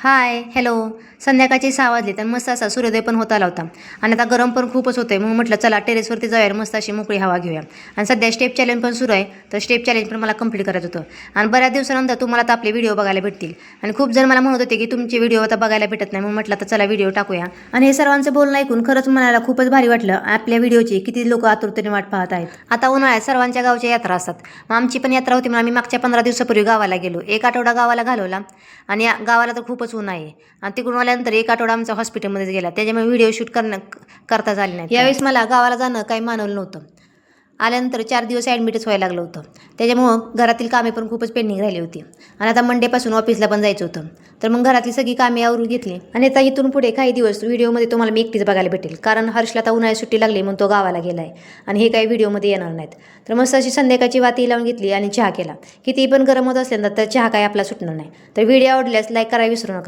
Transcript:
Hi hello. संध्याकाळचे 6 वाजले तर मस्त असा सूर्योदय पण होत आला होता आणि आता गरम पण खूपच होतंय. मग म्हटलं चला टेरेसवरती जाऊया, मस्त अशी मोकळी हवा घेऊया. आणि सध्या स्टेप चॅलेंज पण सुरू आहे, तर स्टेप चॅलेंज पण मला कंप्लीट करायचं होतं. आणि बऱ्याच दिवसानंतर तुम्हाला तर आपले व्हिडिओ बघायला भेटतील. आणि खूप जण मला म्हणत होते की तुमचे व्हिडिओ आता बघायला भेटत नाही. मग म्हटलं तर चला व्हिडिओ टाकूया. आणि हे सर्वांचं बोलणं ऐकून खरंच मनाला खूपच भारी वाटलं. आपल्या व्हिडिओची किती लोक आतुरतेने वाट पाहत आहेत. आता उन्हाळ्यात सर्वांच्या गावच्या यात्रा असतात. मग आमची पण यात्रा होती, म्हणून आम्ही मागच्या 15 दिवसापूर्वी गावाला गेलो. एक आठवडा गावाला घालवला आणि गावाला तर खूपच ऊन आहे. आणि तिकडून आल्यानंतर एक आठवडा आमचा हॉस्पिटलमध्येच गेला, त्याच्यामुळे व्हिडिओ शूट करता झाले नाही. यावेळेस मला गावाला जाणं काही मानवलं नव्हतं. आल्यानंतर 4 दिवस ॲडमिटच व्हायला लागलं होतं. त्याच्यामुळं घरातील कामे पण खूपच पेंडिंग राहिली होती. आणि आता मंडेपासून ऑफिसला पण जायचं होतं. तर मग घरातली सगळी कामे आवरून घेतली. आणि आता इथून पुढे काही दिवस व्हिडिओमध्ये तुम्हाला मी एकटीच बघायला भेटेल, कारण हर्षला आता उन्हाळ्यात सुट्टी लागली म्हणून तो गावाला गेला आहे. आणि हे काही व्हिडिओमध्ये येणार नाहीत. तर मस्त अशी संध्याकाळची वाती लावून घेतली आणि चहा केला. कितीही पण गरम होत असल्यानंतर तर चहा काय आपला सुटणार नाही. तर व्हिडिओ आवडल्यास लाईक करायला विसरू नका.